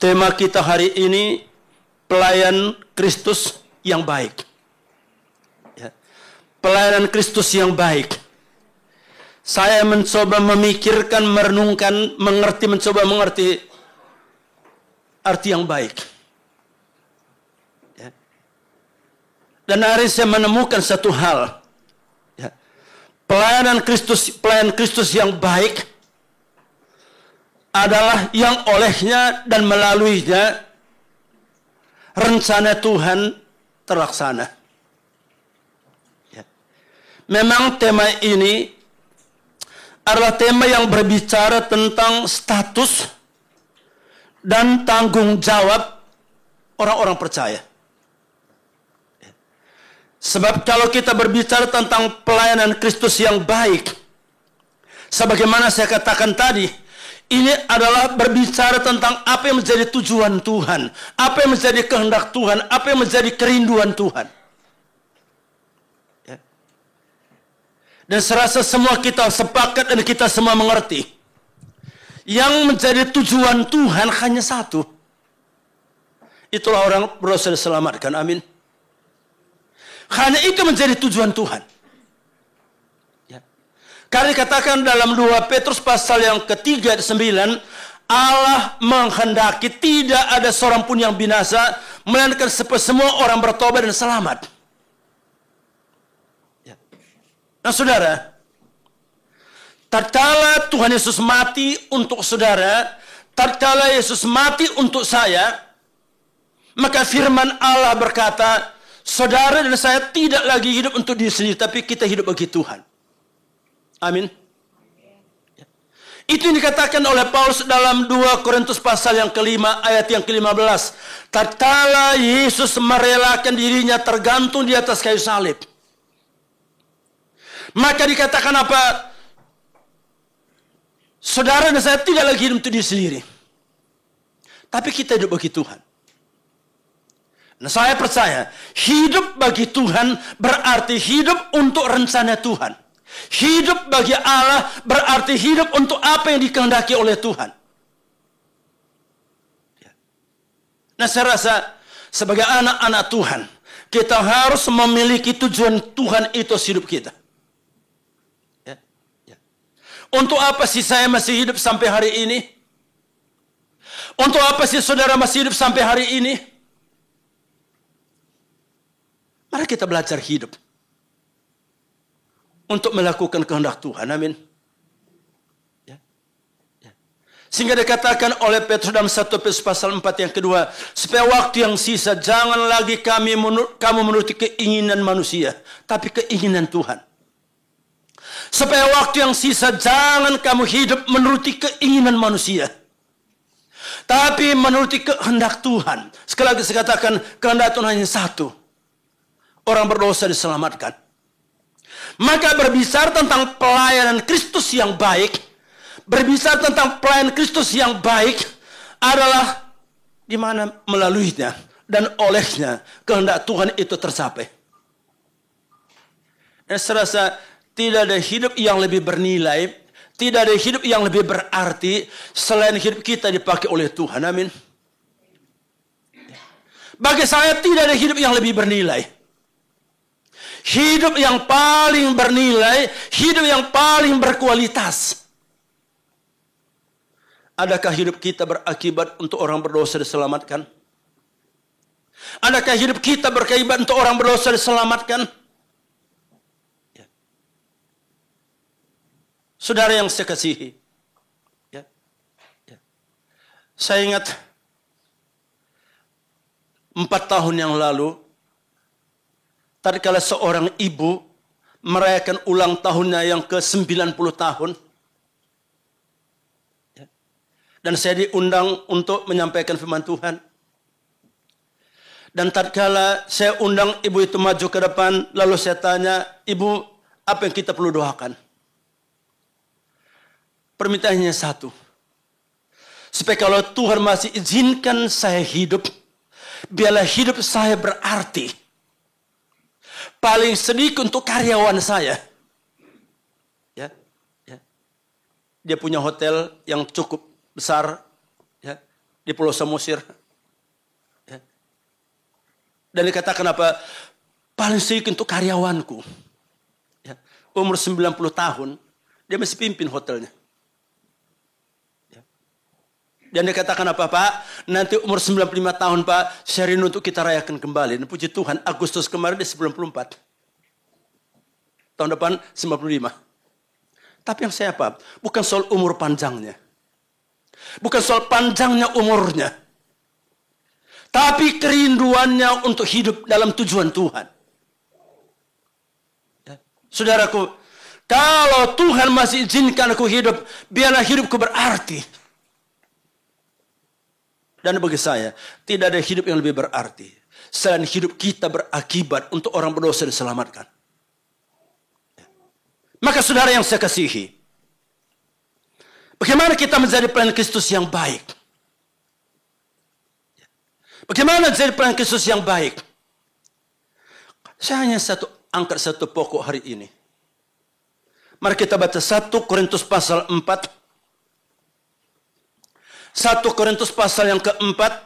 Tema kita hari ini, pelayan Kristus yang baik. Ya. Pelayanan Kristus yang baik. Saya mencoba memikirkan, merenungkan, mencoba mengerti arti yang baik. Ya. Dan hari saya menemukan satu hal. Ya. Pelayan Kristus yang baik adalah yang olehnya dan melaluinya rencana Tuhan terlaksana. Ya. Memang tema ini adalah tema yang berbicara tentang status dan tanggung jawab orang-orang percaya. Ya. Sebab kalau kita berbicara tentang pelayanan Kristus yang baik, sebagaimana saya katakan tadi, ini adalah berbicara tentang apa yang menjadi tujuan Tuhan, apa yang menjadi kehendak Tuhan, apa yang menjadi kerinduan Tuhan. Ya. Dan serasa semua kita sepakat dan kita semua mengerti. Yang menjadi tujuan Tuhan hanya satu. Itulah orang berusaha diselamatkan. Amin. Hanya itu menjadi tujuan Tuhan. Karena dikatakan dalam 2 Petrus pasal yang ketiga 9, Allah menghendaki tidak ada seorang pun yang binasa, melainkan semua orang bertobat dan selamat. Ya. Nah saudara, tatkala Tuhan Yesus mati untuk saudara, tatkala Yesus mati untuk saya, maka firman Allah berkata, saudara dan saya tidak lagi hidup untuk diri sendiri, tapi kita hidup bagi Tuhan. Amin. Ya. Itu yang dikatakan oleh Paulus dalam 2 Korintus pasal yang kelima ayat yang ke-15. Tatkala Yesus merelakan dirinya tergantung di atas kayu salib, maka dikatakan apa? Saudara dan saya tidak lagi hidup untuk diri sendiri, tapi kita hidup bagi Tuhan. Nah, saya percaya hidup bagi Tuhan berarti hidup untuk rencana Tuhan. Hidup bagi Allah berarti hidup untuk apa yang dikehendaki oleh Tuhan. Nah, saya rasa sebagai anak-anak Tuhan, kita harus memiliki tujuan Tuhan itu hidup kita. Ya. Ya. Untuk apa sih saya masih hidup sampai hari ini? Untuk apa sih saudara masih hidup sampai hari ini? Mari kita belajar hidup untuk melakukan kehendak Tuhan. Amin. Ya. Ya. Sehingga dikatakan oleh Petrus dalam 1 Petrus pasal 4 yang kedua, supaya waktu yang sisa jangan lagi kamu menuruti keinginan manusia, tapi keinginan Tuhan. Supaya waktu yang sisa jangan kamu hidup menuruti keinginan manusia, tapi menuruti kehendak Tuhan. Sekali lagi saya katakan, kehendak Tuhan hanya satu. Orang berdosa diselamatkan. Maka berbicara tentang pelayanan Kristus yang baik, berbicara tentang pelayanan Kristus yang baik adalah di mana melaluinya dan olehnya kehendak Tuhan itu tercapai. Dan saya rasa tidak ada hidup yang lebih bernilai, tidak ada hidup yang lebih berarti selain hidup kita dipakai oleh Tuhan. Amin. Bagi saya tidak ada hidup yang lebih bernilai. Hidup yang paling bernilai, hidup yang paling berkualitas. Adakah hidup kita berakibat untuk orang berdosa diselamatkan? Adakah hidup kita berakibat untuk orang berdosa diselamatkan? Ya. Saudara yang saya kasihi, ya. Ya. Saya ingat 4 tahun yang lalu, tatkala seorang ibu merayakan ulang tahunnya yang ke-90 tahun. Dan saya diundang untuk menyampaikan firman Tuhan. Dan tatkala saya undang ibu itu maju ke depan, lalu saya tanya, ibu, apa yang kita perlu doakan? Permintaannya satu. Supaya kalau Tuhan masih izinkan saya hidup, biarlah hidup saya berarti. Paling sedikit untuk karyawan saya. Ya, ya. Dia punya hotel yang cukup besar. Ya. di Pulau Samosir. Ya. Dan dikatakan apa? Paling sedikit untuk karyawanku. Ya. Umur 90 tahun, dia masih pimpin hotelnya. Ya. Dan dikatakan apa, Pak? Nanti umur 95 tahun, Pak, saya rindu untuk kita rayakan kembali. Dan puji Tuhan, Agustus kemarin dia 94. Tahun depan 95. Tapi yang saya apa? Bukan soal umur panjangnya. Bukan soal panjangnya umurnya. Tapi kerinduannya untuk hidup dalam tujuan Tuhan. Ya. Saudaraku, kalau Tuhan masih izinkan aku hidup, biarlah hidupku berarti. Dan bagi saya, tidak ada hidup yang lebih berarti selain hidup kita berakibat untuk orang berdosa diselamatkan. Maka saudara yang saya kasihi, bagaimana kita menjadi pelayan Kristus yang baik? Bagaimana menjadi pelayan Kristus yang baik? Saya hanya angkat satu pokok hari ini. Mari kita baca 1 Korintus pasal 4. 1 Korintus pasal yang keempat,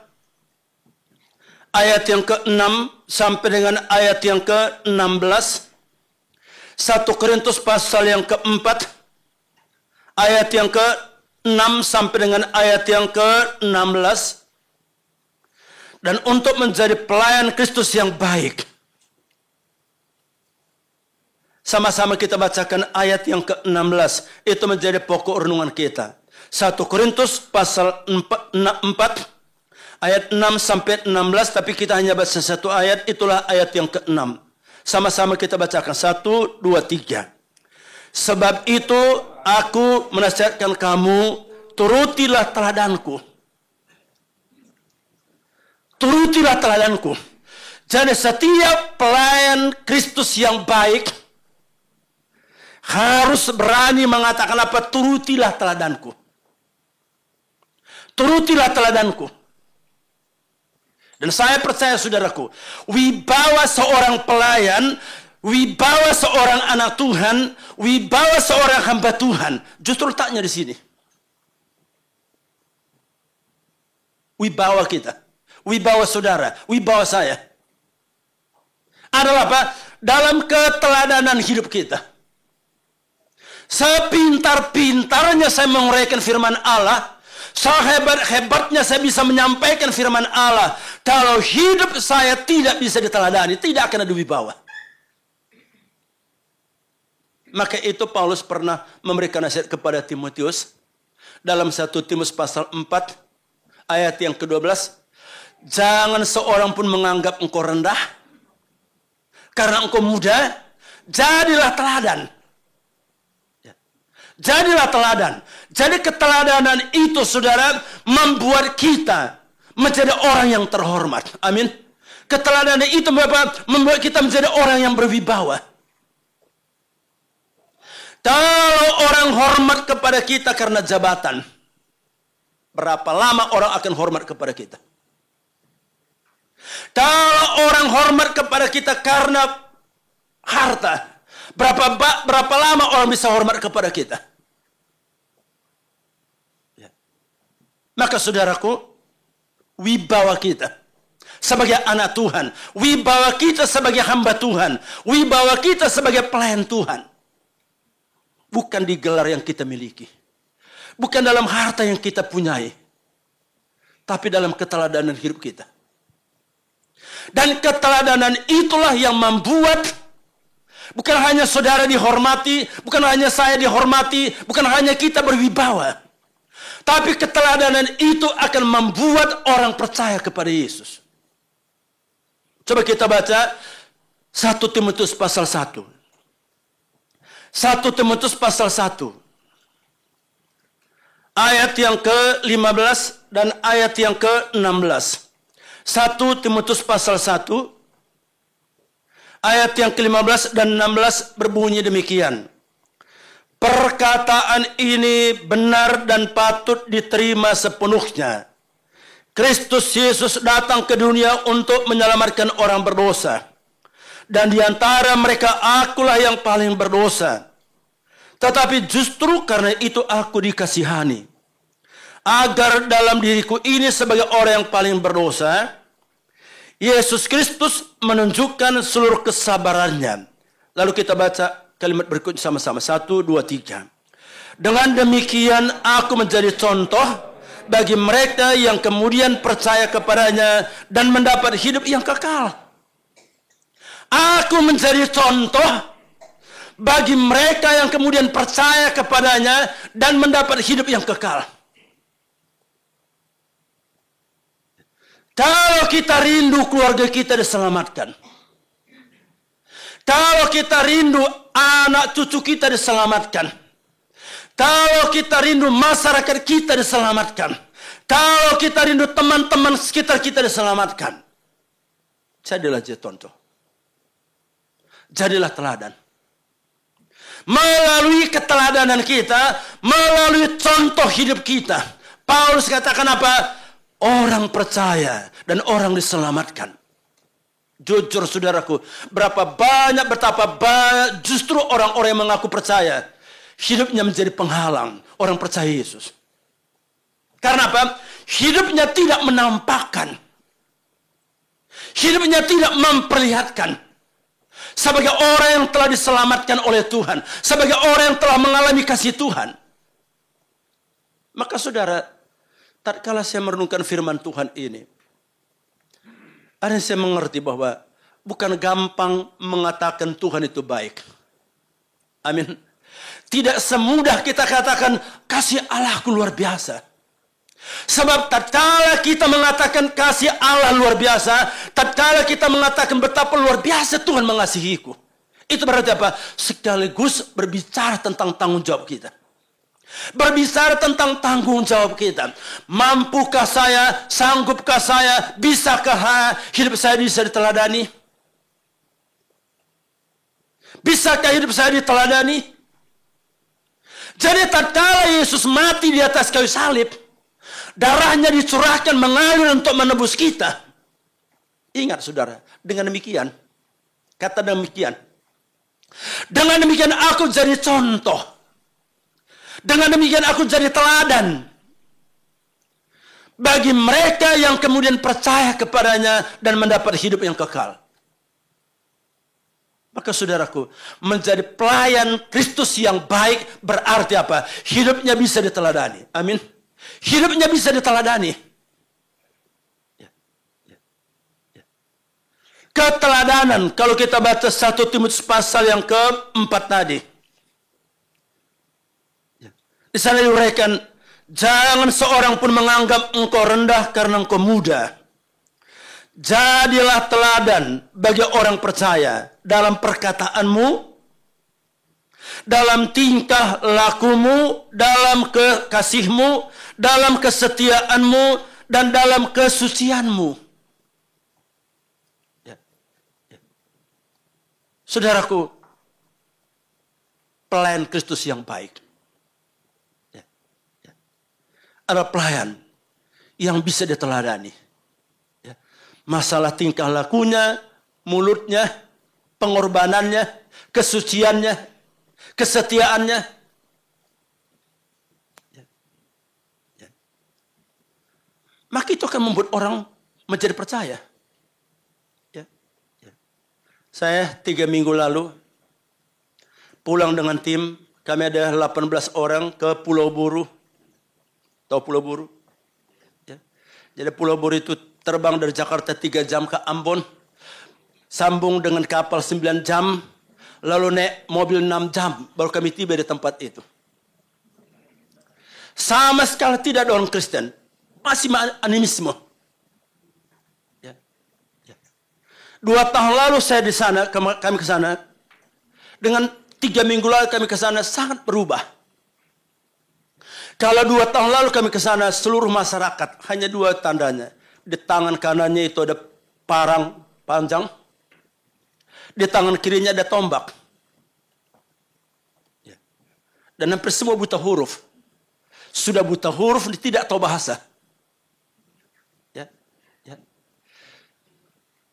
ayat yang ke-6 sampai dengan ayat yang ke-16. 1 Korintus pasal yang keempat, ayat yang ke-6 sampai dengan ayat yang ke-16. Dan untuk menjadi pelayan Kristus yang baik, sama-sama kita bacakan ayat yang ke-16. Itu menjadi pokok renungan kita. 1 Korintus pasal 4, ayat 6 sampai 16. Tapi kita hanya baca satu ayat, itulah ayat yang ke-6. Sama-sama kita bacakan. 1, 2, 3. Sebab itu aku menasihatkan kamu, turutilah teladanku. Turutilah teladanku. Jadi setiap pelayan Kristus yang baik harus berani mengatakan apa? Turutilah teladanku. Turutilah teladanku. Dan saya percaya saudaraku, wibawa seorang pelayan, wibawa seorang anak Tuhan, wibawa seorang hamba Tuhan, justru letaknya di sini. Wibawa kita, wibawa saudara, wibawa saya adalah apa? Dalam keteladanan hidup kita. Sepintar-pintarnya saya menguraikan firman Allah, sehebat-hebatnya saya bisa menyampaikan firman Allah, kalau hidup saya tidak bisa diteladani, tidak akan ada wibawa. Maka itu Paulus pernah memberikan nasihat kepada Timotius dalam 1 Timotius pasal 4 ayat yang ke-12. Jangan seorang pun menganggap engkau rendah karena engkau muda, jadilah teladan. Jadilah teladan. Jadi keteladanan itu saudara membuat kita menjadi orang yang terhormat. Amin. Keteladanan itu membuat kita menjadi orang yang berwibawa. Kalau orang hormat kepada kita karena jabatan, berapa lama orang akan hormat kepada kita? Kalau orang hormat kepada kita karena harta, berapa lama orang bisa hormat kepada kita? Ya. Maka saudaraku, wibawa kita sebagai anak Tuhan, wibawa kita sebagai hamba Tuhan, wibawa kita sebagai pelayan Tuhan, bukan di gelar yang kita miliki, bukan dalam harta yang kita punyai, tapi dalam keteladanan hidup kita. Dan keteladanan itulah yang membuat bukan hanya saudara dihormati, bukan hanya saya dihormati, bukan hanya kita berwibawa, tapi keteladanan itu akan membuat orang percaya kepada Yesus. Coba kita baca 1 Timotius pasal 1. 1 Timotius pasal 1. Ayat yang ke-15 dan ayat yang ke-16. 1 Timotius pasal 1 ayat yang ke-15 dan 16 berbunyi demikian. Perkataan ini benar dan patut diterima sepenuhnya. Kristus Yesus datang ke dunia untuk menyelamatkan orang berdosa. Dan di antara mereka akulah yang paling berdosa. Tetapi justru karena itu aku dikasihani, agar dalam diriku ini sebagai orang yang paling berdosa, Yesus Kristus menunjukkan seluruh kesabarannya. Lalu kita baca kalimat berikutnya sama-sama. 1, 2, 3. Dengan demikian aku menjadi contoh bagi mereka yang kemudian percaya kepadanya dan mendapat hidup yang kekal. Aku menjadi contoh bagi mereka yang kemudian percaya kepadanya dan mendapat hidup yang kekal. Kalau kita rindu keluarga kita diselamatkan. Kalau kita rindu anak cucu kita diselamatkan. Kalau kita rindu masyarakat kita diselamatkan. Kalau kita rindu teman-teman sekitar kita diselamatkan. Jadilah contoh. Jadilah teladan. Melalui keteladanan kita, melalui contoh hidup kita, Paulus katakan apa? Orang percaya dan orang diselamatkan. Jujur saudaraku, betapa banyak justru orang-orang yang mengaku percaya, hidupnya menjadi penghalang orang percaya Yesus. Karena apa? Hidupnya tidak menampakkan. Hidupnya tidak memperlihatkan. Sebagai orang yang telah diselamatkan oleh Tuhan. Sebagai orang yang telah mengalami kasih Tuhan. Maka saudara, tatkala saya merenungkan firman Tuhan ini, ada yang saya mengerti bahwa bukan gampang mengatakan Tuhan itu baik. Amin. Tidak semudah kita katakan kasih Allahku luar biasa. Sebab tatkala kita mengatakan kasih Allah luar biasa, tatkala kita mengatakan betapa luar biasa Tuhan mengasihiku, itu berarti apa? Sekaligus berbicara tentang tanggung jawab kita. Berbicara tentang tanggung jawab kita. Mampukah saya? Sanggupkah saya? Bisakah hidup saya bisa diteladani? Bisakah hidup saya diteladani? Jadi tatkala Yesus mati di atas kayu salib, darahnya dicurahkan mengalir untuk menebus kita. Ingat saudara, dengan demikian, kata demikian, dengan demikian aku jadi contoh. Dengan demikian aku jadi teladan bagi mereka yang kemudian percaya kepadanya dan mendapat hidup yang kekal. Maka saudaraku, menjadi pelayan Kristus yang baik berarti apa? Hidupnya bisa diteladani. Amin. Hidupnya bisa diteladani. Keteladanan, kalau kita baca 1 Timotius pasal yang keempat tadi. Di sana diuraikan, jangan seorang pun menganggap engkau rendah karena engkau muda. Jadilah teladan bagi orang percaya dalam perkataanmu, dalam tingkah lakumu, dalam kekasihmu, dalam kesetiaanmu, dan dalam kesucianmu. Saudaraku, pelayan Kristus yang baik adalah pelayan yang bisa diteladani. Masalah tingkah lakunya, mulutnya, pengorbanannya, kesuciannya, kesetiaannya. Maka itu akan membuat orang menjadi percaya. Saya 3 minggu lalu pulang dengan tim. Kami ada 18 orang ke Pulau Buru. Tahu Pulau Buru? Ya. Jadi Pulau Buru itu terbang dari Jakarta 3 jam ke Ambon. Sambung dengan kapal 9 jam. Lalu naik mobil 6 jam. Baru kami tiba di tempat itu. Sama sekali tidak ada orang Kristen. Masih animisme. Ya. Ya. 2 tahun lalu saya di sana, kami ke sana. Dengan 3 minggu lalu kami ke sana sangat berubah. Kalau 2 tahun lalu kami ke sana, seluruh masyarakat hanya 2 tandanya. Di tangan kanannya itu ada parang panjang. Di tangan kirinya ada tombak. Dan hampir semua buta huruf. Sudah buta huruf, tidak tahu bahasa. Ya.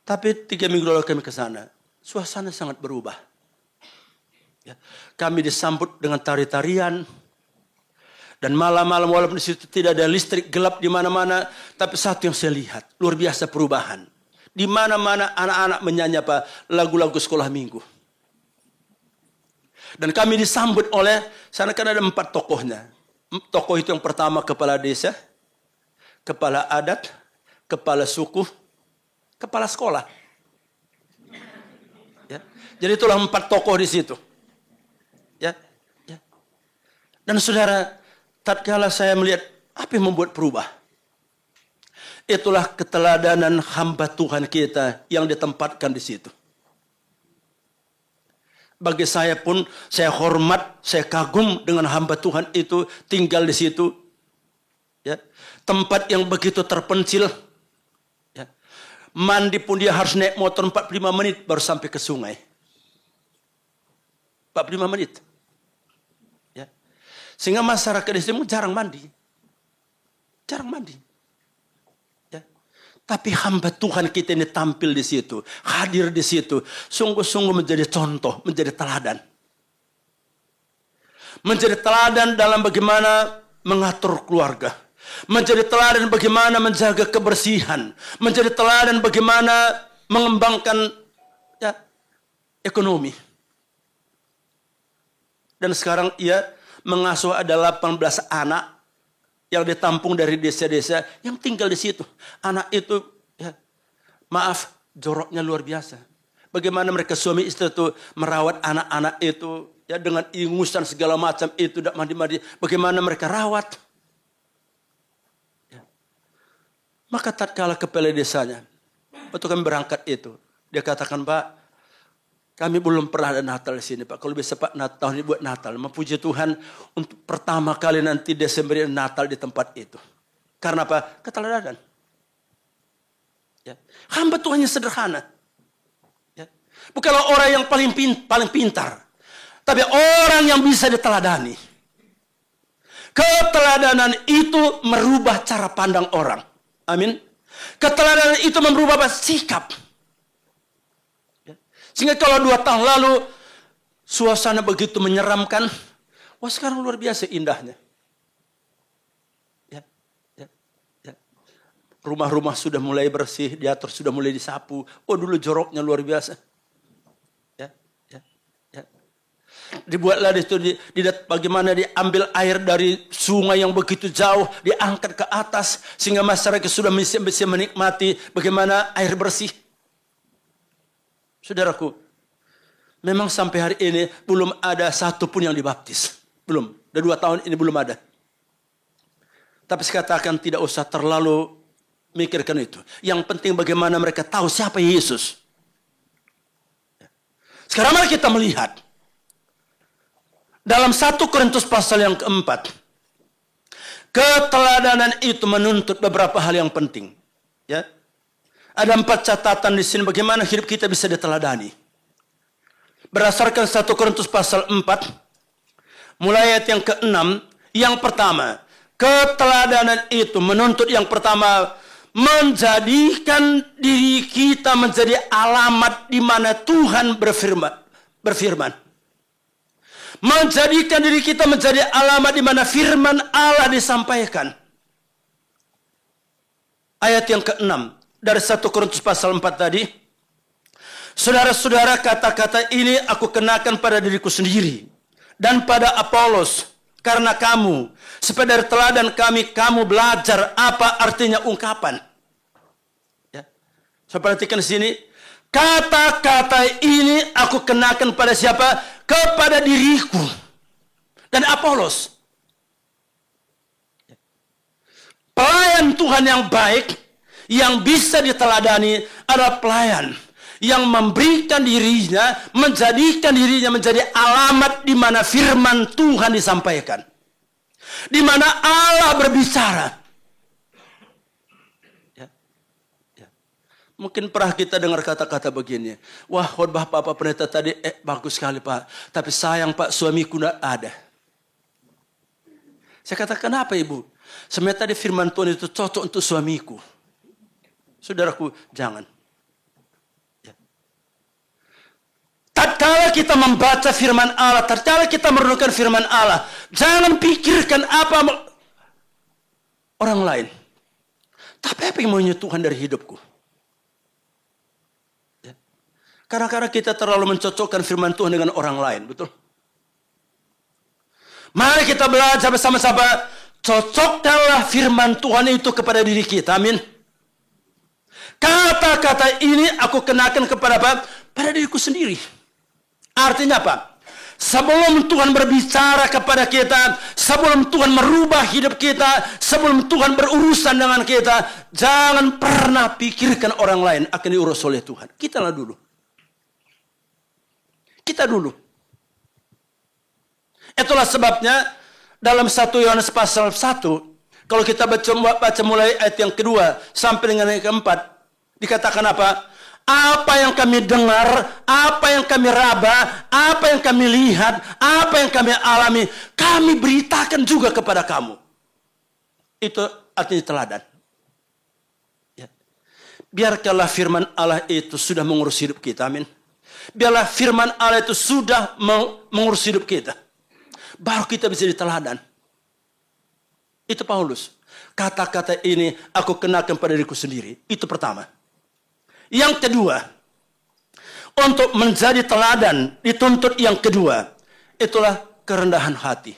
Tapi 3 minggu lalu kami ke sana, suasana sangat berubah. Ya. Kami disambut dengan tari-tarian. Dan malam-malam walaupun di situ tidak ada listrik, gelap di mana-mana, tapi satu yang saya lihat, luar biasa perubahan. Di mana-mana anak-anak menyanyi lagu-lagu sekolah minggu. Dan kami disambut oleh, sana kan ada 4 tokohnya. Tokoh itu yang pertama kepala desa, kepala adat, kepala suku, kepala sekolah. Ya. Jadi itulah 4 tokoh di situ. Ya. Ya. Dan saudara, tatkala saya melihat apa yang membuat berubah, itulah keteladanan hamba Tuhan kita yang ditempatkan di situ. Bagi saya pun, saya hormat, saya kagum dengan hamba Tuhan itu tinggal di situ. Ya. Tempat yang begitu terpencil. Ya. Mandi pun dia harus naik motor 45 menit baru sampai ke sungai. 45 menit. Ya. Sehingga masyarakat di sini jarang mandi. Jarang mandi. Ya. Tapi hamba Tuhan kita ini tampil di situ. Hadir di situ. Sungguh-sungguh menjadi contoh. Menjadi teladan. Menjadi teladan dalam bagaimana mengatur keluarga. Menjadi teladan bagaimana menjaga kebersihan. Menjadi teladan bagaimana mengembangkan ya, ekonomi. Dan sekarang ia mengasuh ada 18 anak yang ditampung dari desa-desa yang tinggal di situ. Anak itu, ya, maaf, joroknya luar biasa. Bagaimana mereka suami istri itu merawat anak-anak itu, ya, dengan ingusan segala macam itu, tidak mandi-mandi. Bagaimana mereka rawat. Ya. Maka tatkala kepala desanya, waktu kami berangkat itu, dia katakan, Pak, kami belum pernah ada Natal di sini, Pak. Kalau bisa Pak, Natal ini buat Natal. Memuji Tuhan untuk pertama kali nanti Desember Natal di tempat itu. Karena apa? Keteladanan. Ya. Hamba Tuhan yang sederhana. Ya. Bukanlah orang yang paling pintar. Tapi orang yang bisa diteladani. Keteladanan itu merubah cara pandang orang. Amin. Keteladanan itu merubah sikap. Sehingga kalau 2 tahun lalu suasana begitu menyeramkan, wah sekarang luar biasa indahnya. Ya, ya, ya. Rumah-rumah sudah mulai bersih, diatur sudah mulai disapu. Oh dulu joroknya luar biasa. Ya, ya, ya. Dibuatlah itu bagaimana diambil air dari sungai yang begitu jauh, diangkat ke atas sehingga masyarakat sudah bisa menikmati bagaimana air bersih. Saudaraku, memang sampai hari ini belum ada satu pun yang dibaptis. Belum. Udah 2 tahun ini belum ada. Tapi saya katakan tidak usah terlalu mikirkan itu. Yang penting bagaimana mereka tahu siapa Yesus. Sekarang mari kita melihat. Dalam 1 Korintus pasal yang keempat. Keteladanan itu menuntut beberapa hal yang penting. Ya. Ada 4 catatan di sini bagaimana hidup kita bisa diteladani. Berdasarkan 1 Korintus pasal 4, mulai ayat yang ke-6, yang pertama, keteladanan itu menuntut yang pertama, menjadikan diri kita menjadi alamat di mana Tuhan berfirman. Menjadikan diri kita menjadi alamat di mana firman Allah disampaikan. Ayat yang ke-6. Dari 1 Korintus pasal 4 tadi. Saudara-saudara, kata-kata ini aku kenakan pada diriku sendiri. Dan pada Apolos. Karena kamu. Supaya dari teladan kami, kamu belajar apa artinya ungkapan. Ya. Saya perhatikan di sini. Kata-kata ini aku kenakan pada siapa? Kepada diriku. Dan Apolos. Pelayan Tuhan yang baik, yang bisa diteladani adalah pelayan yang memberikan dirinya, menjadikan dirinya menjadi alamat di mana firman Tuhan disampaikan. Di mana Allah berbicara. Ya. Ya. Mungkin pernah kita dengar kata-kata begini. Wah, khotbah Pak Pendeta tadi bagus sekali Pak. Tapi sayang Pak, suamiku tidak ada. Saya katakan, kenapa Ibu? Sebenarnya tadi firman Tuhan itu cocok untuk suamiku. Saudaraku, jangan. Ya. tatkala kita membaca firman Allah, tatkala kita merenungkan firman Allah, jangan pikirkan apa orang lain. Tapi apa yang maunya Tuhan dari hidupku? Ya. Kadang-kadang kita terlalu mencocokkan firman Tuhan dengan orang lain, betul? Mari kita belajar bersama-sama, cocokkanlah firman Tuhan itu kepada diri kita, amin. Kata-kata ini aku kenakan kepada apa? Pada diriku sendiri. Artinya apa? Sebelum Tuhan berbicara kepada kita, sebelum Tuhan merubah hidup kita, sebelum Tuhan berurusan dengan kita, jangan pernah pikirkan orang lain akan diurus oleh Tuhan. Kitalah dulu. Kita dulu. Itulah sebabnya dalam 1 Yohanes pasal 1, kalau kita baca mulai ayat yang kedua sampai dengan ayat keempat, dikatakan apa? Apa yang kami dengar, apa yang kami raba, apa yang kami lihat, apa yang kami alami, kami beritakan juga kepada kamu. Itu artinya teladan. Ya. Biarkanlah firman Allah itu sudah mengurus hidup kita, amin. Biarlah firman Allah itu sudah mengurus hidup kita. Baru kita bisa diteladan. Itu Paulus. Kata-kata ini aku kenakan pada diriku sendiri. Itu pertama. Yang kedua, untuk menjadi teladan, dituntut yang kedua, itulah kerendahan hati.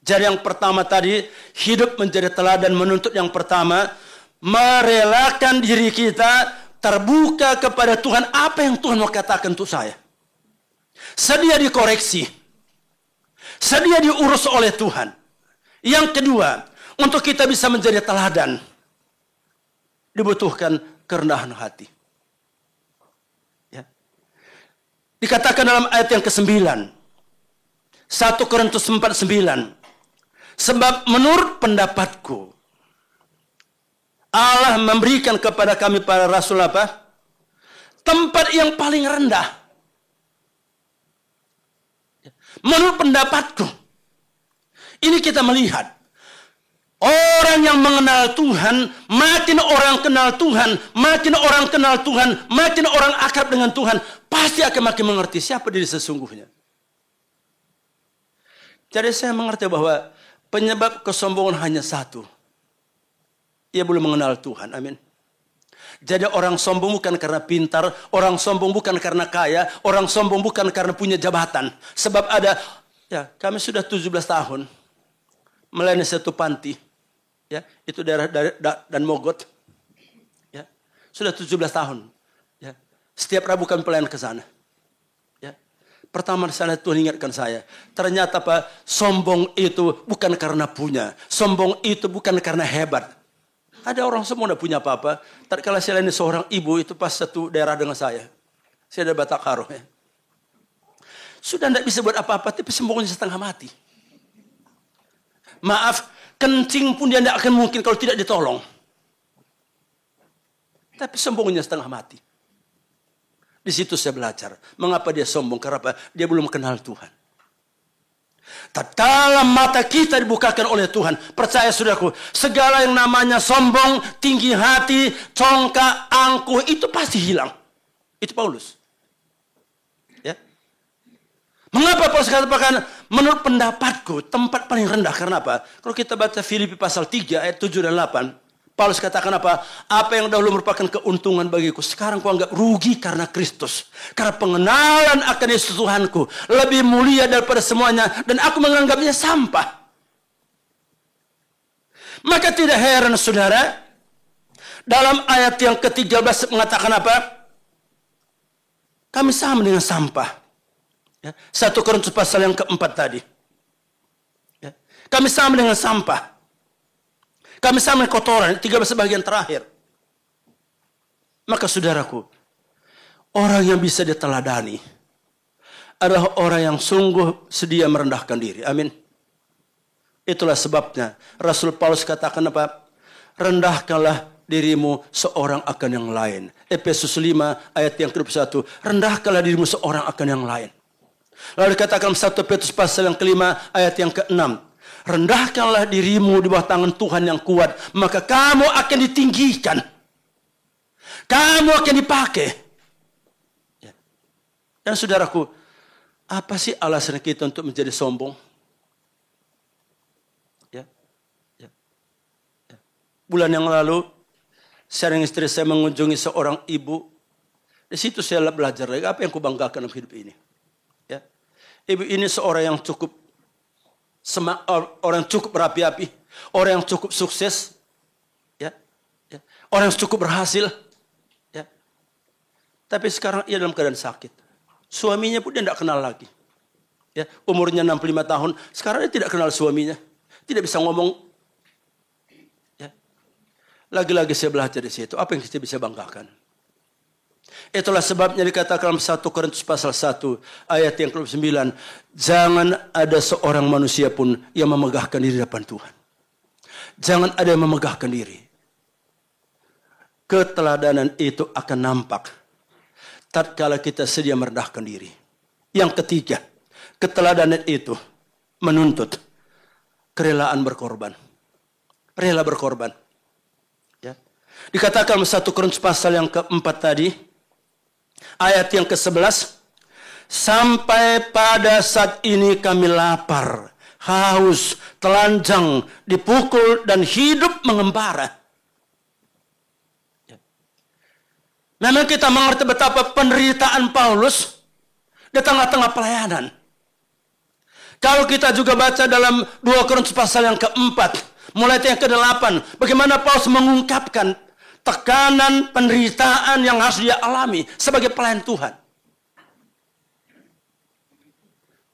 Jadi yang pertama tadi, hidup menjadi teladan menuntut yang pertama, merelakan diri kita terbuka kepada Tuhan. Apa yang Tuhan mau katakan untuk saya? Sedia dikoreksi. Sedia diurus oleh Tuhan. Yang kedua, untuk kita bisa menjadi teladan, dibutuhkan kerendahan hati. Ya. Dikatakan dalam ayat yang ke-9. 1 Korintus 4:9. Sebab menurut pendapatku, Allah memberikan kepada kami para rasul apa? Tempat yang paling rendah. Menurut pendapatku. Ini kita melihat. Orang yang mengenal Tuhan, makin orang kenal Tuhan, makin orang kenal Tuhan, makin orang akrab dengan Tuhan, pasti akan makin mengerti siapa diri sesungguhnya. Jadi saya mengerti bahwa penyebab kesombongan hanya satu. Ia belum mengenal Tuhan, amin. Jadi orang sombong bukan karena pintar, orang sombong bukan karena kaya, orang sombong bukan karena punya jabatan. Sebab ada, ya kami sudah 17 tahun melayani satu panti. Ya, itu daerah dan Mogot. Ya, sudah 17 tahun. Ya, setiap Rabu kami pelayan ke sana. Ya, pertama di sana Tuhan ingatkan saya, ternyata Pak, sombong itu bukan karena punya, sombong itu bukan karena hebat. Ada orang semua tidak punya apa-apa. Tatkala saya layani seorang ibu itu pas satu daerah dengan saya. Saya ada Batak Karo. Ya. Sudah tidak bisa buat apa-apa, tapi sombongnya setengah mati. Maaf, kencing pun dia tidak akan mungkin kalau tidak ditolong. Tapi sombongnya setengah mati. Di situ saya belajar. Mengapa dia sombong? Karena apa? Dia belum kenal Tuhan. Tatkala mata kita dibukakan oleh Tuhan, percaya saudaraku, segala yang namanya sombong, tinggi hati, congkak, angkuh, itu pasti hilang. Itu Paulus. Ya. Mengapa Paulus katakan, menurut pendapatku, tempat paling rendah, karena apa? Kalau kita baca Filipi pasal 3, ayat 7 dan 8, Paulus katakan apa? Apa yang dahulu merupakan keuntungan bagiku, sekarang ku anggap rugi karena Kristus. Karena pengenalan akan Yesus Tuhanku lebih mulia daripada semuanya, dan aku menganggapnya sampah. Maka tidak heran saudara, dalam ayat yang ke-13 mengatakan apa? Kami sama dengan sampah. Ya, 1 Korintus pasal yang keempat tadi. Ya, kami sama dengan sampah. Kami sama dengan kotoran, 13 bagian terakhir. Maka saudaraku, orang yang bisa diteladani adalah orang yang sungguh sedia merendahkan diri. Amin. Itulah sebabnya Rasul Paulus katakan apa? Rendahkanlah dirimu seorang akan yang lain. Efesus 5 ayat yang ke-21. Rendahkanlah dirimu seorang akan yang lain. Lalu dikatakan 1 Petrus pasal yang ke-5 ayat yang ke-6. Rendahkanlah dirimu di bawah tangan Tuhan yang kuat, maka kamu akan ditinggikan. Kamu akan dipakai. Ya. Dan saudaraku, apa sih alasan kita untuk menjadi sombong? Ya. Ya. Ya. Bulan yang lalu, saya dan istri saya mengunjungi seorang ibu. Di situ saya belajar lagi apa yang kubanggakan dalam hidup ini. Ya. Ibu ini seorang yang cukup orang yang cukup berapi-api, orang yang cukup sukses, ya. Ya. Orang yang cukup berhasil. Ya. Tapi sekarang ia dalam keadaan sakit. Suaminya pun dia tidak kenal lagi. Ya, umurnya 65 tahun. Sekarang dia tidak kenal suaminya. Tidak bisa ngomong. Ya. Lagi-lagi saya belajar di situ. Apa yang kita bisa banggakan? Itulah sebabnya dikatakan dalam 1 Korintus pasal 1 ayat yang ke-9. Jangan ada seorang manusia pun yang memegahkan diri di depan Tuhan. Jangan ada yang memegahkan diri. Keteladanan itu akan nampak tatkala kita sedia merendahkan diri. Yang ketiga, keteladanan itu menuntut kerelaan berkorban. Rela berkorban. Ya. Dikatakan 1 Korintus pasal yang keempat tadi, ayat yang ke-11, sampai pada saat ini kami lapar, haus, telanjang, dipukul, dan hidup mengembara. Memang kita mengerti betapa penderitaan Paulus di tengah-tengah pelayanan. Kalau kita juga baca dalam 2 Korintus pasal yang keempat, mulai yang ke-8, bagaimana Paulus mengungkapkan tekanan penderitaan yang harus dia alami sebagai pelayan Tuhan.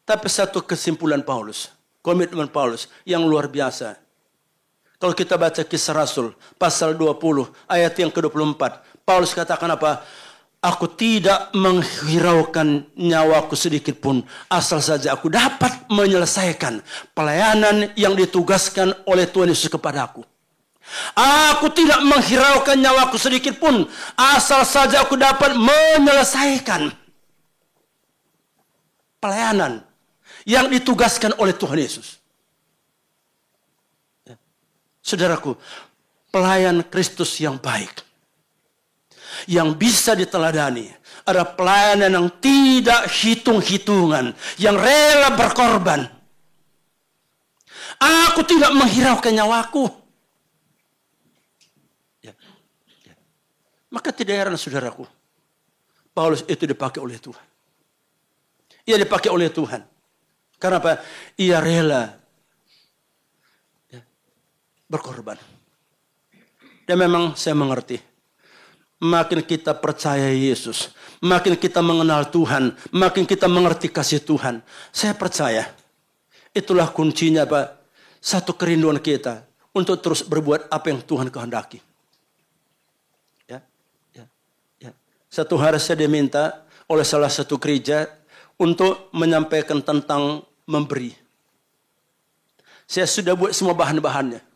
Tapi satu kesimpulan Paulus, komitmen Paulus yang luar biasa. Kalau kita baca Kisah Rasul pasal 20 ayat yang ke-24, Paulus katakan apa? Aku tidak menghiraukan nyawaku sedikit pun, asal saja aku dapat menyelesaikan pelayanan yang ditugaskan oleh Tuhan Yesus kepadaku. Aku tidak menghiraukan nyawaku sedikit pun, asal saja aku dapat menyelesaikan pelayanan yang ditugaskan oleh Tuhan Yesus. Ya. Saudaraku, pelayan Kristus yang baik, yang bisa diteladani, ada pelayanan yang tidak hitung-hitungan, yang rela berkorban. Aku tidak menghiraukan nyawaku. Ya. Ya. Maka tidak heran saudaraku, Paulus itu dipakai oleh Tuhan. Ia dipakai oleh Tuhan. Karena apa? Ia rela berkorban. Dan memang saya mengerti, makin kita percaya Yesus, makin kita mengenal Tuhan, makin kita mengerti kasih Tuhan. Saya percaya, itulah kuncinya Pak. Satu kerinduan kita untuk terus berbuat apa yang Tuhan kehendaki. Ya, ya, ya. Satu hari saya diminta oleh salah satu gereja untuk menyampaikan tentang memberi. Saya sudah buat semua bahan-bahannya.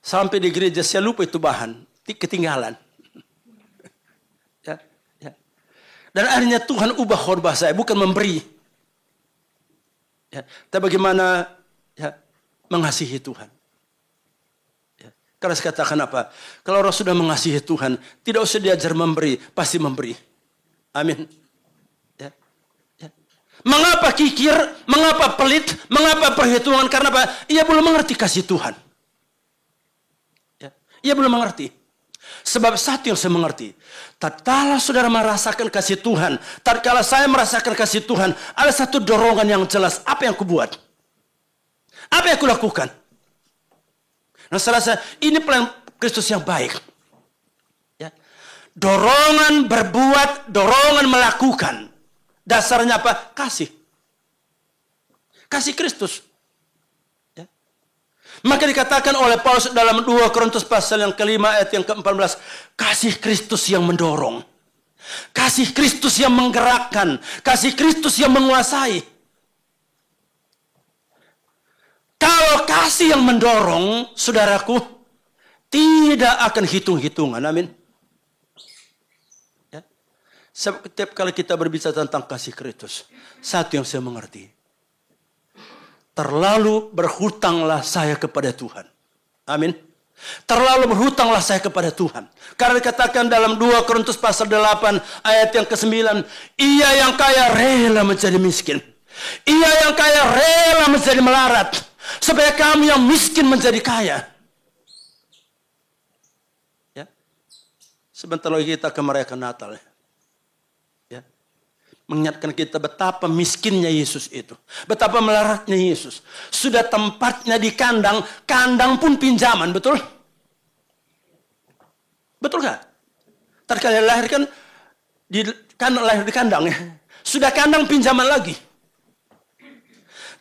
Sampai di gereja saya lupa itu bahan, ketinggalan. Ya, ya. Dan akhirnya Tuhan ubah khotbah saya, bukan memberi. Ya, tapi bagaimana mengasihi Tuhan. Ya. Karena saya katakan apa? Kalau orang sudah mengasihi Tuhan, tidak usah diajar memberi, pasti memberi. Amin. Ya. Ya. Mengapa kikir? Mengapa pelit? Mengapa perhitungan? Karena apa? Ia belum mengerti kasih Tuhan. Ia belum mengerti. Sebab satu yang saya mengerti, tatkala saudara merasakan kasih Tuhan, tatkala saya merasakan kasih Tuhan, ada satu dorongan yang jelas. Apa yang kubuat? Apa yang kulakukan? Nah, saya rasa ini pelayan Kristus yang baik. Ya. Dorongan berbuat, dorongan melakukan. Dasarnya apa? Kasih. Kasih Kristus. Maka dikatakan oleh Paulus dalam 2 Korintus pasal yang kelima ayat yang ke-14. Kasih Kristus yang mendorong. Kasih Kristus yang menggerakkan. Kasih Kristus yang menguasai. Kalau kasih yang mendorong, saudaraku, tidak akan hitung-hitungan. Amin. Ya. Setiap kali kita berbicara tentang kasih Kristus, satu yang saya mengerti. Terlalu berhutanglah saya kepada Tuhan. Amin. Terlalu berhutanglah saya kepada Tuhan. Karena dikatakan dalam 2 Korintus pasal 8 ayat yang ke-9, ia yang kaya rela menjadi miskin. Ia yang kaya rela menjadi melarat, supaya kami yang miskin menjadi kaya. Ya. Sebentar lagi kita akan merayakan Natal. Ya. Mengingatkan kita betapa miskinnya Yesus itu. Betapa melaratnya Yesus. Sudah tempatnya di kandang, kandang pun pinjaman, betul? Betul gak? Tadi kali lahir kan lahir di kandang ya. Sudah kandang pinjaman lagi.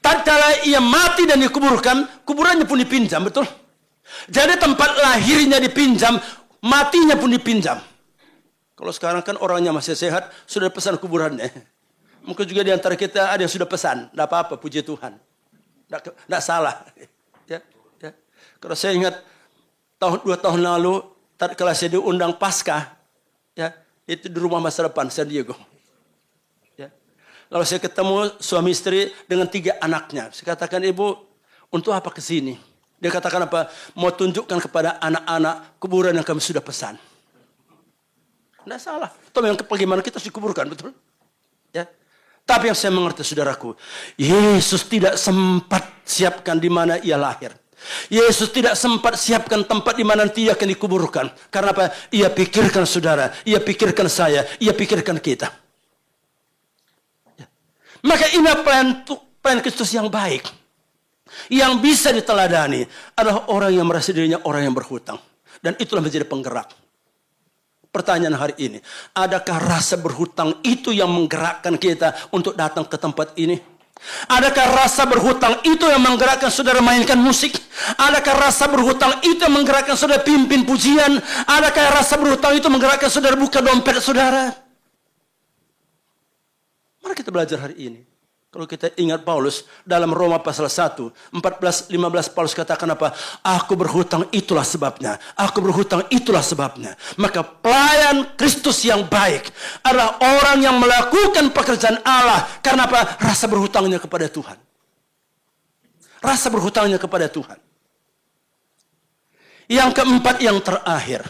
Tatkala ia mati dan dikuburkan, kuburannya pun dipinjam, betul? Jadi tempat lahirnya dipinjam, matinya pun dipinjam. Kalau sekarang kan orangnya masih sehat, sudah pesan kuburannya. Mungkin juga di antara kita ada yang sudah pesan, tidak apa-apa, puji Tuhan. Tidak salah. Ya, ya. Kalau saya ingat 2 tahun lalu, tatkala saya diundang Paskah, ya, itu di rumah masa depan San Diego. Lalu saya ketemu suami istri dengan 3 anaknya. Saya katakan, ibu, untuk apa ke sini? Dia katakan apa? Mau tunjukkan kepada anak-anak kuburan yang kami sudah pesan. Tidak salah. Tapi yang bagaimana kita harus dikuburkan, betul? Ya. Tapi yang saya mengerti, saudaraku, Yesus tidak sempat siapkan di mana ia lahir. Yesus tidak sempat siapkan tempat di mana nanti ia akan dikuburkan. Karena apa? Ia pikirkan saudara, ia pikirkan saya, ia pikirkan kita. Maka ini plan Kristus yang baik. Yang bisa diteladani adalah orang yang merasa dirinya orang yang berhutang. Dan itulah menjadi penggerak. Pertanyaan hari ini, adakah rasa berhutang itu yang menggerakkan kita untuk datang ke tempat ini? Adakah rasa berhutang itu yang menggerakkan saudara mainkan musik? Adakah rasa berhutang itu yang menggerakkan saudara pimpin pujian? Adakah rasa berhutang itu menggerakkan saudara buka dompet saudara? Mari kita belajar hari ini. Kalau kita ingat Paulus dalam Roma pasal 1, 14, 15 Paulus katakan apa? Aku berhutang itulah sebabnya. Aku berhutang itulah sebabnya. Maka pelayan Kristus yang baik adalah orang yang melakukan pekerjaan Allah. Karena apa? Rasa berhutangnya kepada Tuhan. Rasa berhutangnya kepada Tuhan. Yang keempat, yang terakhir.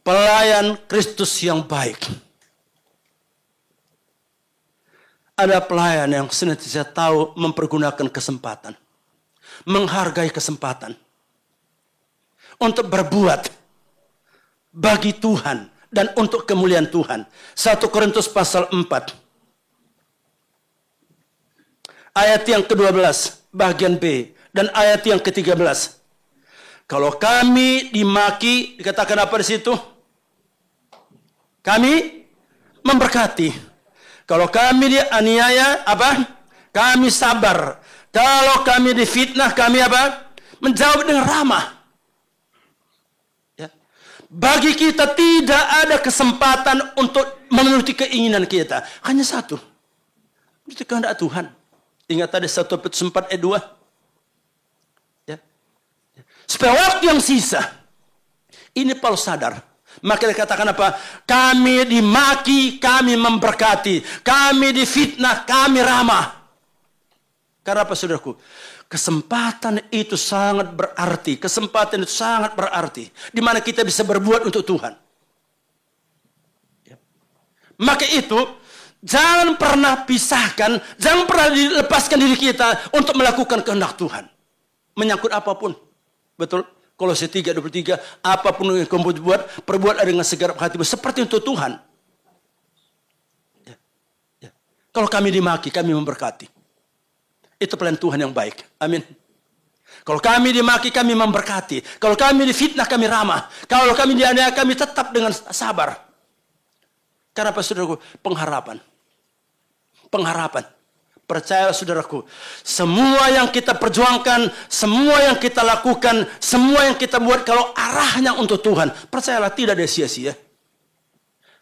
Pelayan Kristus yang baik ada pelayan yang senantiasa tahu mempergunakan kesempatan. Menghargai kesempatan. Untuk berbuat bagi Tuhan dan untuk kemuliaan Tuhan. 1 Korintus pasal 4. Ayat yang ke-12 bagian B. Dan ayat yang ke-13. Kalau kami dimaki, dikatakan apa di situ? Kami memberkati. Kalau kami dianiaya, apa? Kami sabar. Kalau kami difitnah, kami apa? Menjawab dengan ramah. Ya. Bagi kita tidak ada kesempatan untuk memenuhi keinginan kita. Hanya satu. Itu kehendak Tuhan. Ingat tadi 1 Petrus 4 ayat 2. Ya. Supaya waktu yang sisa. Ini Paulus sadar. Maka dikatakan apa? Kami dimaki, kami memberkati. Kami difitnah, kami ramah. Karena apa saudaraku? Kesempatan itu sangat berarti. Kesempatan itu sangat berarti. Di mana kita bisa berbuat untuk Tuhan. Maka itu, jangan pernah pisahkan, jangan pernah dilepaskan diri kita untuk melakukan kehendak Tuhan. Menyangkut apapun. Betul? Kolose 3:23, apapun yang kamu buat, perbuatlah dengan segenap hatimu seperti untuk Tuhan. Ya. Ya. Kalau kami dimaki, kami memberkati. Itu plan Tuhan yang baik. Amin. Kalau kami dimaki, kami memberkati. Kalau kami difitnah, kami ramah. Kalau kami dianiaya, kami tetap dengan sabar. Karena apa saudaraku? Pengharapan. Pengharapan. Percayalah saudaraku, semua yang kita perjuangkan, semua yang kita lakukan, semua yang kita buat kalau arahnya untuk Tuhan, percayalah tidak ada sia-sia.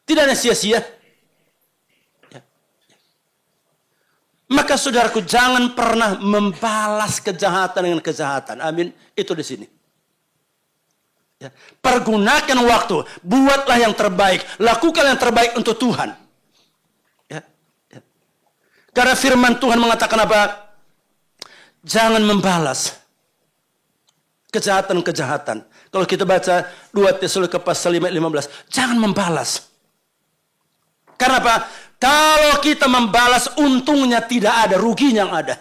Tidak ada sia-sia. Ya. Maka saudaraku, jangan pernah membalas kejahatan dengan kejahatan. Amin. Itu di sini. Ya. Pergunakan waktu, buatlah yang terbaik, lakukan yang terbaik untuk Tuhan. Karena firman Tuhan mengatakan apa? Jangan membalas Kejahatan-kejahatan. Kalau kita baca 2 Tesalonika pasal 5 ayat 15, jangan membalas. Karena apa? Kalau kita membalas, untungnya tidak ada, ruginya yang ada.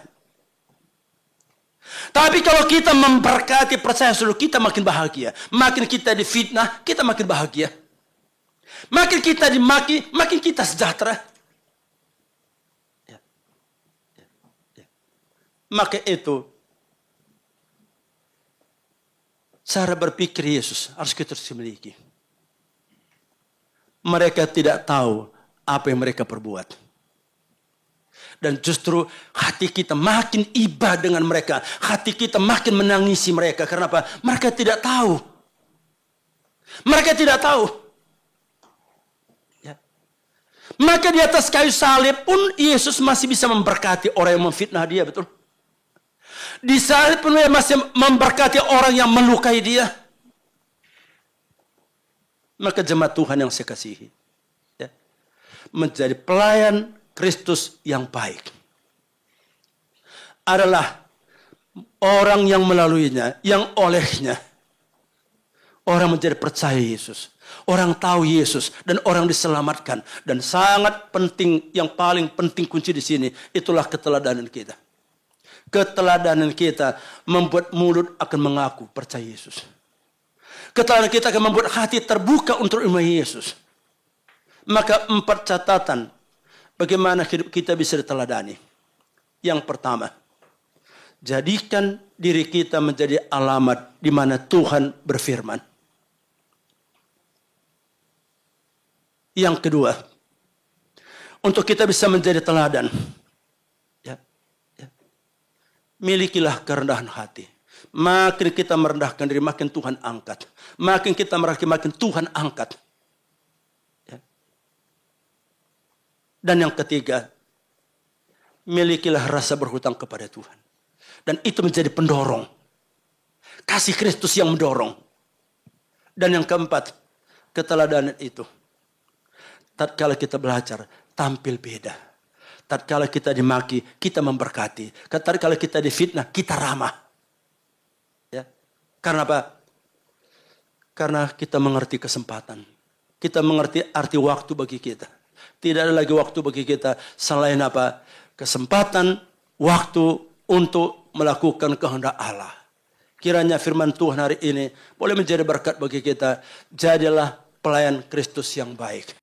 Tapi kalau kita memberkati, percaya saudara, kita makin bahagia. Makin kita difitnah, kita makin bahagia. Makin kita dimaki, makin kita sejahtera. Maka itu cara berpikir Yesus harus kita miliki. Mereka tidak tahu apa yang mereka perbuat. Dan justru hati kita makin iba dengan mereka. Hati kita makin menangisi mereka. Karena apa? Mereka tidak tahu. Mereka tidak tahu. Ya. Maka di atas kayu salib pun Yesus masih bisa memberkati orang yang memfitnah dia. Betul? Di salib pun dia masih memberkati orang yang melukai dia. Maka jemaat Tuhan yang saya kasihi. Ya. Menjadi pelayan Kristus yang baik adalah orang yang melaluinya, yang olehnya orang menjadi percaya Yesus, orang tahu Yesus, dan orang diselamatkan. Dan sangat penting, yang paling penting kunci di sini, itulah keteladanan kita. Keteladanan kita membuat mulut akan mengaku percaya Yesus. Keteladanan kita akan membuat hati terbuka untuk iman Yesus. Maka 4 catatan bagaimana hidup kita bisa diteladani. Yang pertama, jadikan diri kita menjadi alamat di mana Tuhan berfirman. Yang kedua, untuk kita bisa menjadi teladan, milikilah kerendahan hati. Makin kita merendahkan diri, makin Tuhan angkat. Makin kita makin Tuhan angkat. Dan yang ketiga, milikilah rasa berhutang kepada Tuhan. Dan itu menjadi pendorong. Kasih Kristus yang mendorong. Dan yang keempat, keteladanan itu. Tatkala kita belajar, tampil beda. Tatkala kita dimaki, kita memberkati. Tatkala kita difitnah, kita ramah. Ya. Karena apa? Karena kita mengerti kesempatan. Kita mengerti arti waktu bagi kita. Tidak ada lagi waktu bagi kita selain apa? Kesempatan, waktu untuk melakukan kehendak Allah. Kiranya firman Tuhan hari ini boleh menjadi berkat bagi kita. Jadilah pelayan Kristus yang baik.